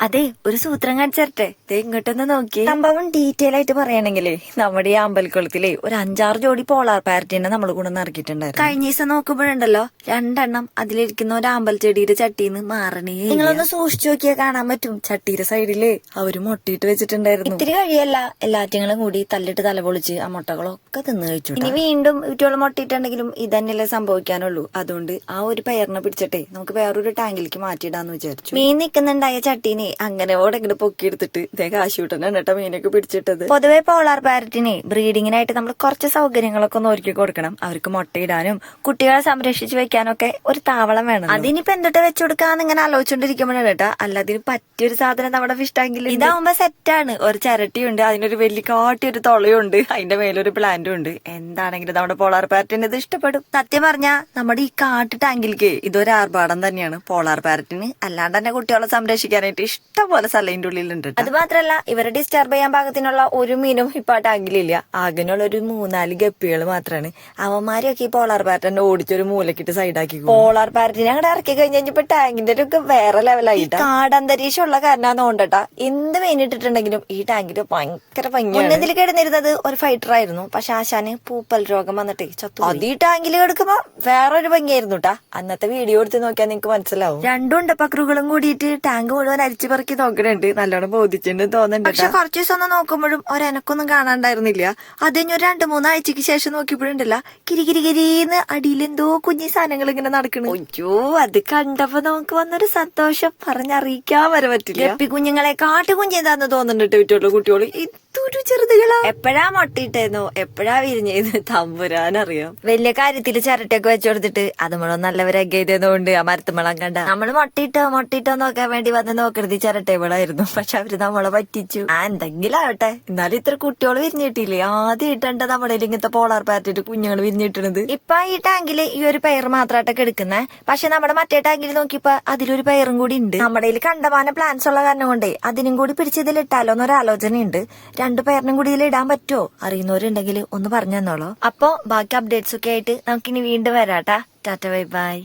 അതെ, ഒരു സൂത്രം കാണിച്ചേരട്ടെ. ദേ ഇങ്ങോട്ടൊന്ന് നോക്കി. സംഭവം ഡീറ്റെയിൽ ആയിട്ട് പറയണെങ്കിലേ നമ്മുടെ ഈ അമ്പലക്കുളത്തിലെ ഒരു 5-6 ജോഡി പോളാർ പാരറ്റിനെ നമ്മൾ കൊണ്ടുവന്ന് ഇറക്കിയിട്ടുണ്ടായിരുന്നു. കഴിഞ്ഞ ദിവസം നോക്കുമ്പോഴുണ്ടല്ലോ 2 എണ്ണം അതിലിരിക്കുന്ന ഒരു അമ്പലച്ചെടിയുടെ ചട്ടിന്ന് മാറണേ. നിങ്ങളൊന്ന് സൂക്ഷിച്ചു നോക്കിയാൽ കാണാൻ പറ്റും, ചട്ടിയുടെ സൈഡില് അവര് മുട്ടയിട്ട് വെച്ചിട്ടുണ്ടായിരുന്നു. ഇത്തിരി കഴിയല്ല, എല്ലാറ്റിങ്ങളും കൂടി തല്ലിട്ട് തലപൊളിച്ച് ആ മുട്ടകളൊക്കെ തിന്നു കഴിച്ചു. ഇനി വീണ്ടും ഇവറ്റോളം മുട്ടയിട്ടുണ്ടെങ്കിലും ഇതന്നെയല്ലേ സംഭവിക്കാനുള്ളൂ. അതുകൊണ്ട് ആ ഒരു പയറിനെ പിടിച്ചിട്ടേ നമുക്ക് വേറൊരു ടാങ്കിലേക്ക് മാറ്റിയിടാന്ന് വിചാരിച്ചു. മീൻ നിൽക്കുന്നുണ്ടായ ചട്ടീനെ അങ്ങനെ ഓടെങ്കിലും പൊക്കിയെടുത്തിട്ട് ഇതേ കാശൂട്ടനാണ് കേട്ടോ മീനൊക്കെ പിടിച്ചിട്ടത്. പൊതുവെ പോളാർ പാരറ്റിനെ ബ്രീഡിങ്ങിനായിട്ട് നമ്മൾ കുറച്ച് സൗകര്യങ്ങളൊക്കെ ഒന്ന് ഒരുക്കി കൊടുക്കണം. അവർക്ക് മുട്ടയിടാനും കുട്ടികളെ സംരക്ഷിച്ചു വെക്കാനൊക്കെ ഒരു താവളം വേണം. അതിനിപ്പോ എന്തൊട്ട് വെച്ചു കൊടുക്കാന്ന് ഇങ്ങനെ ആലോചിച്ചോണ്ടിരിക്കുമ്പോഴാണ് കേട്ടോ അല്ലാതെ പറ്റിയൊരു സാധനം നമ്മുടെ ഫിഷ് ടാങ്കിൽ. ഇതാവുമ്പോ സെറ്റാണ്. ഒരു ചിരട്ടിയുണ്ട്, അതിനൊരു വലിയ കാട്ടിയൊരു തുളയുണ്ട്, അതിന്റെ മേലൊരു പ്ലാന്റും ഉണ്ട്. എന്താണെങ്കിലും നമ്മുടെ പോളാർ പാരറ്റിന് ഇത് ഇഷ്ടപ്പെടും. സത്യം പറഞ്ഞാ നമ്മുടെ ഈ കാട്ട് ടാങ്കിലേക്ക് ഇതൊരു ആർഭാടം തന്നെയാണ് പോളാർ പാരറ്റിന്. അല്ലാണ്ട് തന്നെ കുട്ടികളെ സംരക്ഷിക്കാനായിട്ട് ഇഷ്ടംപോലെ സ്ഥലത്തിന്റെ ഉള്ളിലുണ്ട്. അത് മാത്രല്ല ഇവരെ ഡിസ്റ്റർബ് ചെയ്യാൻ പാകത്തിനുള്ള ഒരു മീനും ഇപ്പൊ ആ ടാങ്കിലില്ല. ആകെയുള്ള ഒരു 3-4 ഗപ്പികൾ മാത്രമാണ്. അവന്മാരെയൊക്കെ ഈ പോളാർ പാരറ്റിനെ ഓടിച്ചൊരു മൂലക്കിട്ട് സൈഡാക്കി. പോളാർ പാരറ്റിനെ അങ്ങോട്ട് ഇറക്കി കഴിഞ്ഞപ്പോ ടാങ്കിന്റെ ഒക്കെ വേറെ ലെവലായിട്ട് കാടന്തരീക്ഷം ഉള്ള കാരണമാണെന്ന് കൊണ്ടട്ടാ എന്ത് മീനിട്ടിട്ടുണ്ടെങ്കിലും ഈ ടാങ്കില് ഭയങ്കര ഭംഗിയാണ്. ഇതിൽ കിടന്നിരുന്നത് ഒരു ഫൈറ്റർ ആയിരുന്നു. പക്ഷെ ആശാന് പൂപ്പൽ രോഗം വന്നിട്ടേ ചത്തു. അത് ഈ ടാങ്കിൽ കിടക്കുമ്പോ വേറൊരു ഭംഗിയായിരുന്നു കേട്ടാ. അന്നത്തെ വീഡിയോ എടുത്ത് നോക്കിയാൽ നിങ്ങൾക്ക് മനസ്സിലാവും. 2 ഉണ്ടപ്പക്രുകളും കൂടിയിട്ട് ടാങ്ക് മുഴുവൻ അരിച്ചു പറക്കി നോക്കണുണ്ട്. നല്ലോണം ബോധിച്ചിട്ടുണ്ട് തോന്നുന്നുണ്ട്. പക്ഷെ കുറച്ച് ദിവസം ഒന്ന് നോക്കുമ്പോഴും ഒരെനക്കൊന്നും കാണാണ്ടായിരുന്നില്ല. അത് കഴിഞ്ഞ ഒരു 2-3 ആഴ്ചക്ക് ശേഷം നോക്കിയപ്പോഴുണ്ടല്ല കിരികിരികിരിന്ന് അടിയിലെന്തോ കുഞ്ഞി സാധനങ്ങൾ ഇങ്ങനെ നടക്കണു. അയ്യോ, അത് കണ്ടപ്പോ നമുക്ക് വന്നൊരു സന്തോഷം പറഞ്ഞറിയിക്കാൻ വരെ പറ്റില്ല. ഗപ്പി കുഞ്ഞുങ്ങളെ കാട്ടു കുഞ്ഞെന്താന്ന് തോന്നുന്നുണ്ട് വീട്ടുള്ള കുട്ടികള്. ഇതൊരു ചെറുതുകളാ. എപ്പോഴാ മുട്ടയിട്ടായിരുന്നു എപ്പോഴാ വിരിഞ്ഞത് തമ്പുരാനറിയാം. വലിയ കാര്യത്തില് ചിരട്ടയൊക്കെ വെച്ചുകൊടുത്തിട്ട് അത് മുഴുവൻ നല്ലവരൊക്കെ ചെയ്തതുകൊണ്ട് ആ മരത്തുമ്പളം കണ്ട നമ്മള് മുട്ടയിട്ടോ നോക്കാൻ വേണ്ടി വന്ന് നോക്കരുത് ചിരട്ടകളായിരുന്നു. പക്ഷെ അവര് നമ്മളെ പറ്റിച്ചു. എന്തെങ്കിലും ആവട്ടെ, എന്നാലും ഇത്ര കുട്ടികൾ വിരിഞ്ഞിട്ടില്ലേ. ആദ്യമായിട്ടുണ്ട് നമ്മുടെ ഇങ്ങനത്തെ പോളാർ പാരറ്റ് കുഞ്ഞുങ്ങൾ വിരിഞ്ഞിട്ടത്. ഇപ്പൊ ഈ ടാങ്കില് ഈ ഒരു പയർ മാത്രമായിട്ടൊക്കെ എടുക്കുന്നത്. പക്ഷെ നമ്മുടെ മറ്റേ ടാങ്കിൽ നോക്കിയപ്പോ അതിലൊരു പയറും കൂടി ഉണ്ട്. നമ്മുടെ കയ്യിൽ കണ്ടമാന പ്ലാൻസ് ഉള്ള കാരണം കൊണ്ടേ അതിനും കൂടി പിടിച്ചതിലിട്ടാലോ എന്നൊരു ആലോചനയുണ്ട്. 2 പയറിനും കൂടി ഇതിൽ ഇടാൻ പറ്റുമോ അറിയുന്നവരുണ്ടെങ്കിൽ ഒന്ന് പറഞ്ഞു തന്നോളൂ. അപ്പൊ ബാക്കി അപ്ഡേറ്റ്സ് ഒക്കെ ആയിട്ട് നമുക്കിനി വീണ്ടും വരാട്ടാ. Tata bye bye.